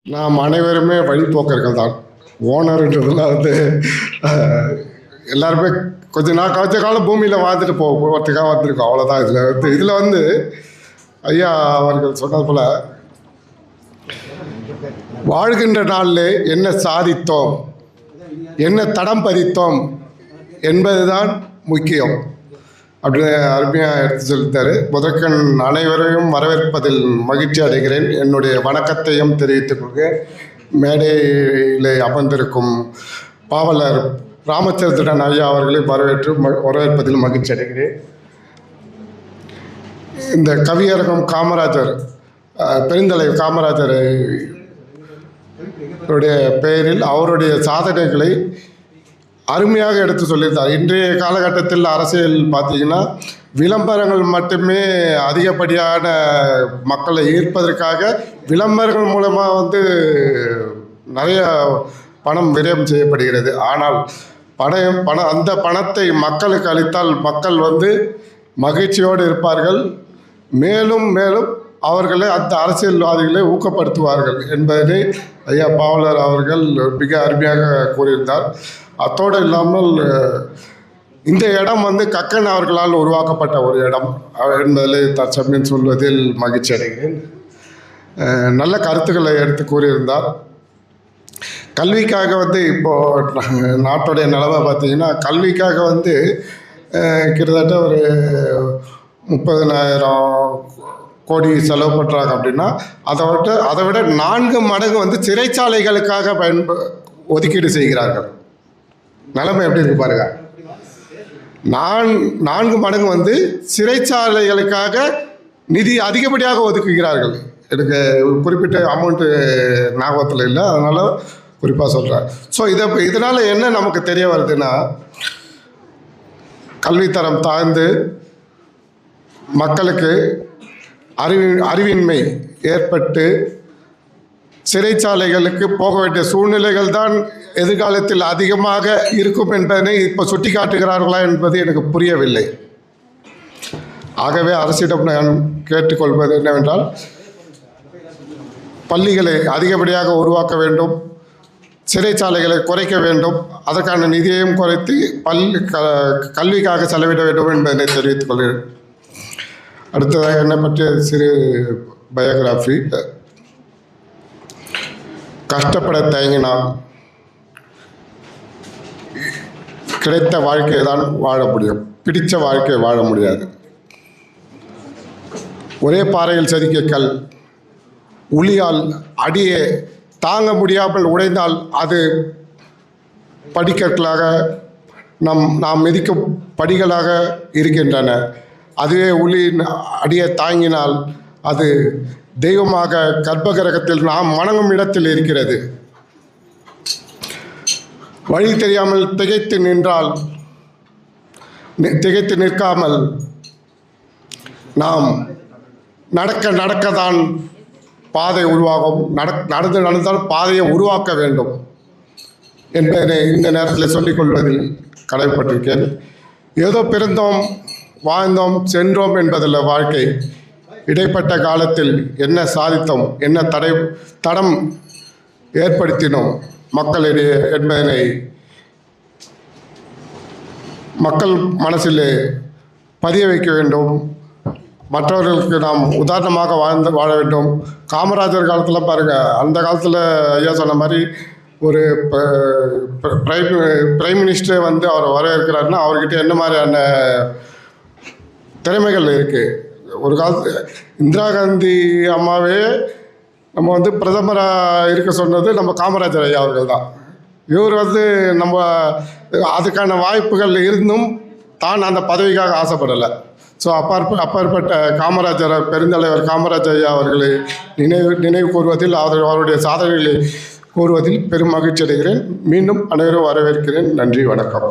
நாம் அனைவருமே வழிபோக்கர்கள் தான். ஓனர்ன்றதுலாம் எல்லாருமே கொஞ்ச காலம் பூமியில் வாழ்ந்துட்டு போகிறதுக்காக வந்திருக்கோம், அவ்வளோதான். இதில் ஐயா அவர்கள் சொன்னது போல் வாழ்கின்ற நாளில் என்ன சாதித்தோம், என்ன தடம் பதித்தோம் என்பதுதான் முக்கியம் அப்படின்னு அருமையாக எடுத்து சொல்லித்தார். முதற்கண் அனைவரையும் வரவேற்பதில் மகிழ்ச்சி அடைகிறேன். என்னுடைய வணக்கத்தையும் தெரிவித்துக் கொள்கிறேன். மேடையில் அமர்ந்திருக்கும் பாவலர் ராமச்சந்திரன் ஐயா அவர்களை வரவேற்பதில் மகிழ்ச்சி அடைகிறேன். இந்த கவியரங்கம் காமராஜர், பெருந்தலைவர் காமராஜர் பெயரில் அவருடைய சாதனைகளை அருமையாக எடுத்து சொல்லியிருந்தார். இன்றைய காலகட்டத்தில் அரசியல் பார்த்தீங்கன்னா விளம்பரங்கள் மட்டுமே அதிகப்படியான மக்களை ஈர்ப்பதற்காக விளம்பரங்கள் மூலமாக நிறைய பணம் விரயம் செய்யப்படுகிறது. ஆனால் அந்த பணத்தை மக்களுக்கு அளித்தால் மக்கள் மகிழ்ச்சியோடு இருப்பார்கள். மேலும் மேலும் அவர்களை அந்த அரசியல்வாதிகளை ஊக்கப்படுத்துவார்கள் என்பதை ஐயா பாவலர் அவர்கள் மிக அருமையாக கூறியிருந்தார். அத்தோடு இல்லாமல் இந்த இடம் கக்கன் அவர்களால் உருவாக்கப்பட்ட ஒரு இடம் என்பதில் தற்சமயம் சொல்வதில் மகிழ்ச்சி அடைகிறேன். நல்ல கருத்துக்களை எடுத்து கூறியிருந்தார். கல்விக்காக இப்போது நாட்டுடைய நிலைமை பார்த்திங்கன்னா கல்விக்காக கிட்டத்தட்ட ஒரு 30,000 கோடி செலவு பண்ணுறாங்க அப்படின்னா அதை விட 4 மடங்கு சிறைச்சாலைகளுக்காக ஒதுக்கீடு செய்கிறார்கள். நிலைமை எப்படி இருக்கு பாருங்க. 4 மடங்கு சிறைச்சாலைகளுக்காக நிதி அதிகப்படியாக ஒதுக்குகிறார்கள். எனக்கு குறிப்பிட்ட அமௌண்ட்டு ஞாபகத்தில் இல்லை, அதனால் குறிப்பாக சொல்கிறேன். ஸோ இதனால் என்ன நமக்கு தெரிய வருதுன்னா, கல்வித்தரம் தாழ்ந்து மக்களுக்கு அறிவின்மை ஏற்பட்டு சிறைச்சாலைகளுக்கு போக வேண்டிய சூழ்நிலைகள் தான் எதிர்காலத்தில் அதிகமாக இருக்கும் என்பதனை இப்போ சுட்டி காட்டுகிறார்களா என்பது எனக்கு புரியவில்லை. ஆகவே அரசிடம் நான் கேட்டுக்கொள்வது என்னவென்றால், பள்ளிகளை அதிகப்படியாக உருவாக்க வேண்டும், சிறைச்சாலைகளை குறைக்க வேண்டும், அதற்கான நிதியையும் குறைத்து கல்விக்காக செலவிட வேண்டும் என்பதனை தெரிவித்துக் கொள்கிறேன். அடுத்ததாக என்னை பற்றிய சிறு பயோகிராஃபி. கஷ்டப்பட தயங்கினால் கிடைத்த வாழ்க்கையை தான் வாழ முடியும், பிடித்த வாழ்க்கையை வாழ முடியாது. ஒரே பாறையில் செதுக்கிய கல் உளியால் அடியே தாங்க முடியாமல் உடைந்தால் அது படிக்கற்களாக நாம் மிதிக்கும் படிகளாக இருக்கின்றன. அதுவே உளி அடியை தாங்கினால் அது தெய்வமாக கர்ப்பகிரகத்தில் நாம் வணங்கும் இடத்தில் இருக்கிறது. வழி தெரியாமல் திகைத்து நிற்காமல் நாம் நடக்கத்தான் பாதை உருவாகும். நடந்தால் பாதையை உருவாக்க வேண்டும் என்பதை இந்த நேரத்தில் சொல்லிக்கொள்வதில் கடமைப்பட்டிருக்கேன். ஏதோ பிறந்தோம், வாழ்ந்தோம், சென்றோம் என்பதில் வாழ்க்கை. இடைப்பட்ட காலத்தில் என்ன சாதித்தோம், என்ன தடம் ஏற்படுத்தினோம் மக்களிடையே என்பதனை மக்கள் மனசிலே பதிய வைக்க வேண்டும். மற்றவர்களுக்கு நாம் உதாரணமாக வாழ வேண்டும். காமராஜர் காலத்தில் பாருங்கள், அந்த காலத்தில் ஐயா சொன்ன மாதிரி ஒரு பிரைம் மினிஸ்டரே அவர் வரவேற்கிறாருன்னா அவர்கிட்ட என்ன மாதிரியான திறமைகள் இருக்குது. ஒரு காலத்து இந்திரா காந்தி அம்மாவே நம்ம பிரதமராக இருக்க சொன்னது நம்ம காமராஜர் ஐயா அவர்கள் தான். இவர் நம்ம அதுக்கான வாய்ப்புகள் இருந்தும் தான் அந்த பதவிக்காக ஆசைப்படலை. ஸோ அப்பாற்பட்ட பெருந்தலைவர் காமராஜர் ஐயா அவர்களை நினைவு கூறுவதில் அவருடைய சாதனைகளை கூறுவதில் பெரும் மகிழ்ச்சி அடைகிறேன். மீண்டும் அனைவரும் வரவேற்கிறேன். நன்றி, வணக்கம்.